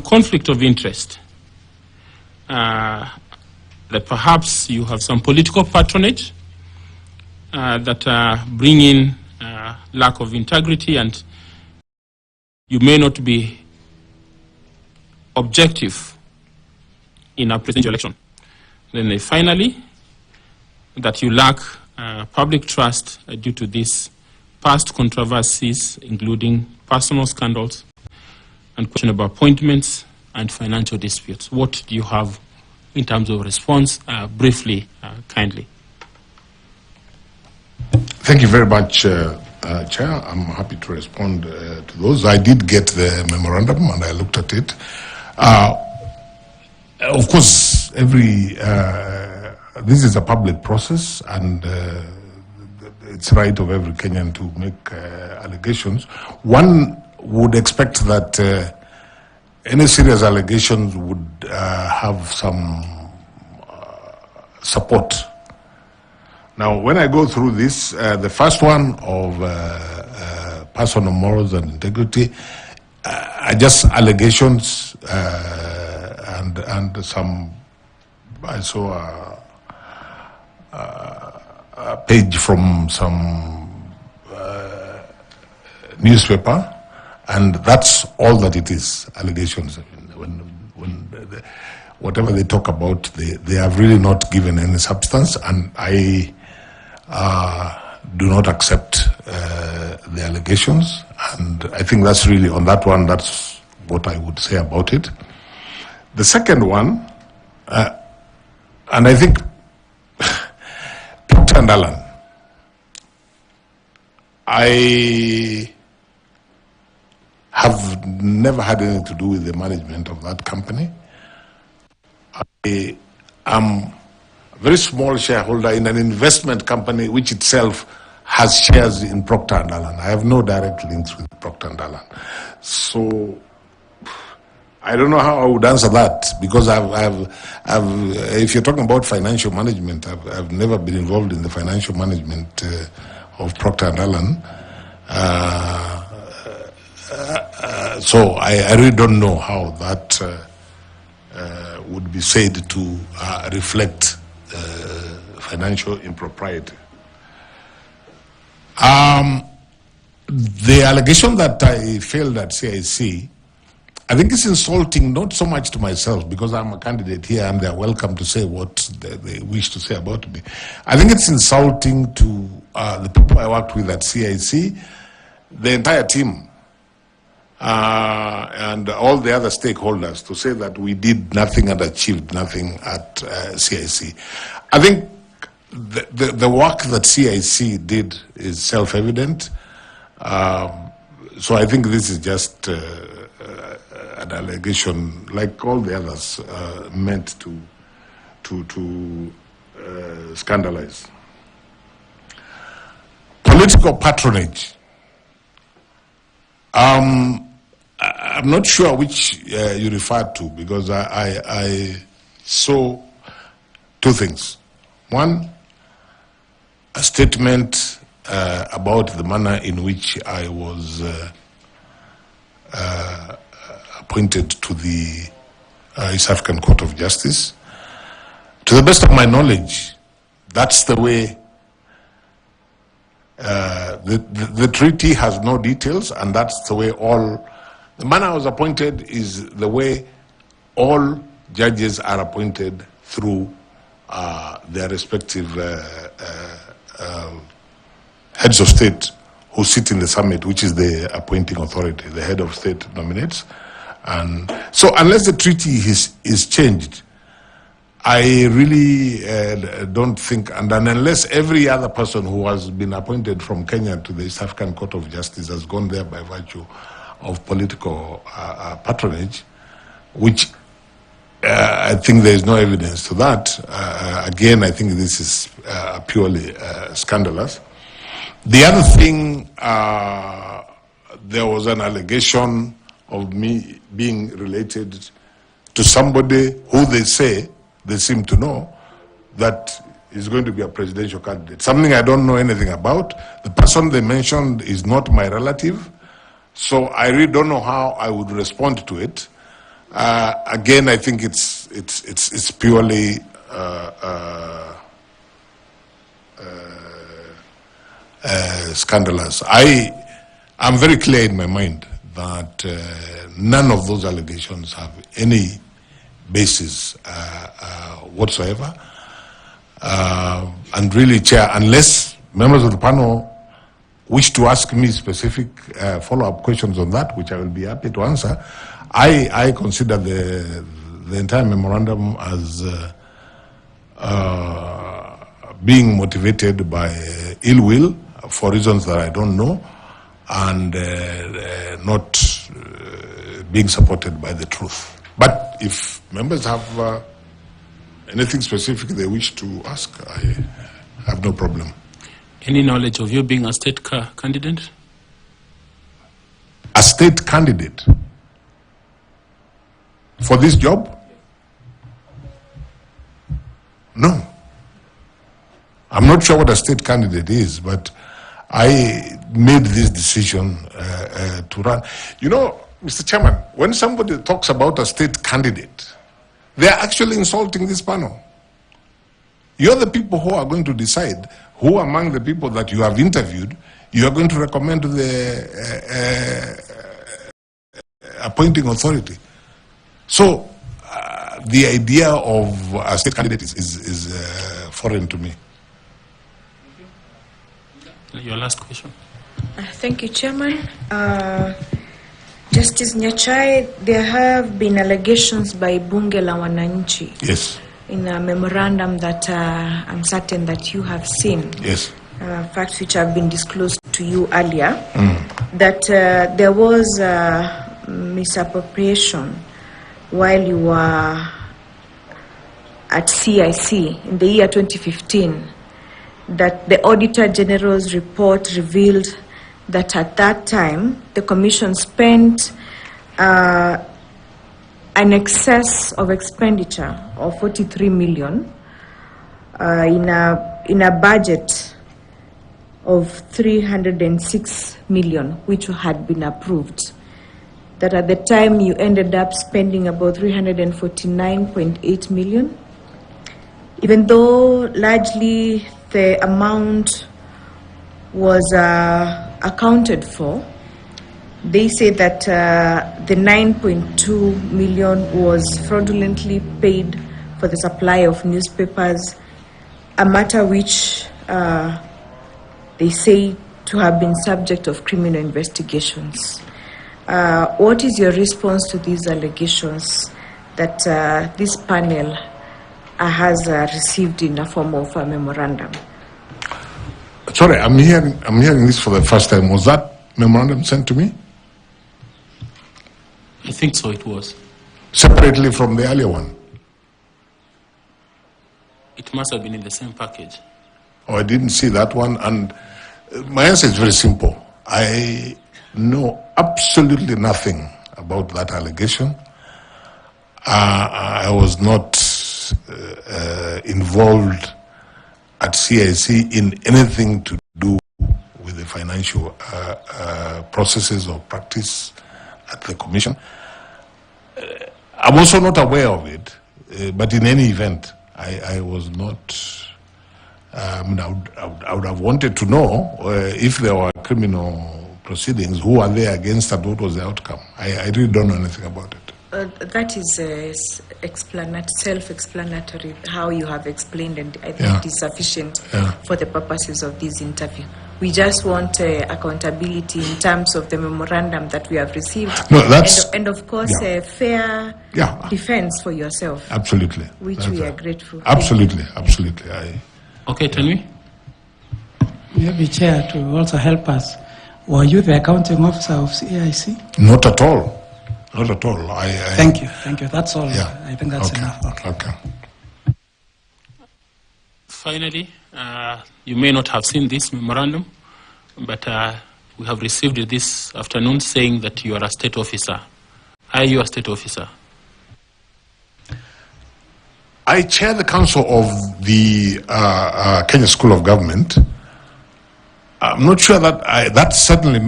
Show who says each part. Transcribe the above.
Speaker 1: conflict of interest, that perhaps you have some political patronage that bring in lack of integrity, and you may not be objective in a presidential election. Then finally, that you lack public trust due to these past controversies, including personal scandals and questionable appointments and financial disputes. What do you have in terms of response? Briefly, kindly.
Speaker 2: Thank you very much, Chair. I'm happy to respond to those. I did get the memorandum and I looked at it. Of course, this is a public process, and it's right of every Kenyan to make allegations. One would expect that any serious allegations would have some support. Now, when I go through this, the first one of personal morals and integrity are just allegations and some. I saw a page from some newspaper, and that's all that it is, allegations. Whatever they talk about, they have really not given any substance, and I do not accept the allegations, and I think that's really, on that one, that's what I would say about it. The second one, and I think Procter & Allen, I have never had anything to do with the management of that company. I am a very small shareholder in an investment company which itself has shares in Procter & Allen. I have no direct links with Procter & Allen. So I don't know how I would answer that, because if you're talking about financial management, I've never been involved in the financial management of Procter & Allen. So I really don't know how that would be said to reflect financial impropriety. The allegation that I failed at CIC, I think it's insulting, not so much to myself, because I'm a candidate here and they're welcome to say what they wish to say about me. I think it's insulting to the people I worked with at CIC, the entire team, and all the other stakeholders, to say that we did nothing and achieved nothing at CIC. I think the work that CIC did is self-evident. So I think this is just an allegation, like all the others, meant to scandalize. Political patronage. I'm not sure which you referred to, because I saw two things. One, a statement about the manner in which I was appointed to the East African Court of Justice. To the best of my knowledge, that's the way. The treaty has no details, and that's the way the manner I was appointed is the way all judges are appointed through their respective heads of state who sit in the summit, which is the appointing authority. The head of state nominates. And so unless the treaty is changed, I really don't think, and unless every other person who has been appointed from Kenya to the East African Court of Justice has gone there by virtue of political patronage, which I think there is no evidence to that. Again, I think this is purely scandalous. The other thing, there was an allegation of me being related to somebody who they seem to know that is going to be a presidential candidate. Something I don't know anything about. The person they mentioned is not my relative, so I really don't know how I would respond to it. Again, I think it's purely scandalous. I'm very clear in my mind that none of those allegations have any basis whatsoever. And really, Chair, unless members of the panel wish to ask me specific follow-up questions on that, which I will be happy to answer, I consider the entire memorandum as being motivated by ill will for reasons that I don't know, and not being supported by the truth. But if members have anything specific they wish to ask, I have no problem.
Speaker 1: Any knowledge of you being a state candidate?
Speaker 2: A state candidate for this job? No. I'm not sure what a state candidate is, but I made this decision to run. You know, Mr. Chairman, when somebody talks about a state candidate, they are actually insulting this panel. You're the people who are going to decide who among the people that you have interviewed you are going to recommend to the appointing authority. So the idea of a state candidate is foreign to me.
Speaker 1: Your last question.
Speaker 3: Thank you, Chairman. Justice Nyachae, there have been allegations by Bunge la Wananchi.
Speaker 2: Yes.
Speaker 3: In a memorandum that I'm certain that you have seen.
Speaker 2: Yes.
Speaker 3: Facts which have been disclosed to you earlier, that there was misappropriation while you were at CIC in the year 2015, that the Auditor General's report revealed that at that time the Commission spent an excess of expenditure of 43 million in a budget of 306 million, which had been approved. That at the time you ended up spending about 349.8 million. Even though largely the amount was accounted for, they say that the 9.2 million was fraudulently paid for the supply of newspapers, a matter which they say to have been subject of criminal investigations. What is your response to these allegations that this panel has received in a form of a memorandum?
Speaker 2: Sorry, I'm hearing this for the first time. Was that memorandum sent to me?
Speaker 1: I think so, it was.
Speaker 2: Separately from the earlier one?
Speaker 1: It must have been in the same package.
Speaker 2: Oh, I didn't see that one. And my answer is very simple. I know absolutely nothing about that allegation. I was not involved at CIC in anything to do with the financial processes or practice at the Commission. I'm also not aware of it, but in any event, I was not. I would have wanted to know if there were criminal proceedings, who are they against and what was the outcome. I really don't know anything about it.
Speaker 3: That is self-explanatory, how you have explained, and I think it is sufficient for the purposes of this interview. We just want accountability in terms of the memorandum that we have received, and of course a fair defense for yourself.
Speaker 2: Absolutely.
Speaker 3: Which we are grateful.
Speaker 2: Absolutely, absolutely.
Speaker 1: Okay, tell me.
Speaker 4: Maybe Chair, to also help us, were you the accounting officer of CIC?
Speaker 2: Not at all. Not at all.
Speaker 4: Thank you. That's all.
Speaker 2: Yeah.
Speaker 4: I think that's enough.
Speaker 2: Okay.
Speaker 1: Finally, you may not have seen this memorandum, but we have received it this afternoon saying that you are a state officer. Are you a state officer?
Speaker 2: I chair the council of the Kenya School of Government. I'm not sure that that certainly makes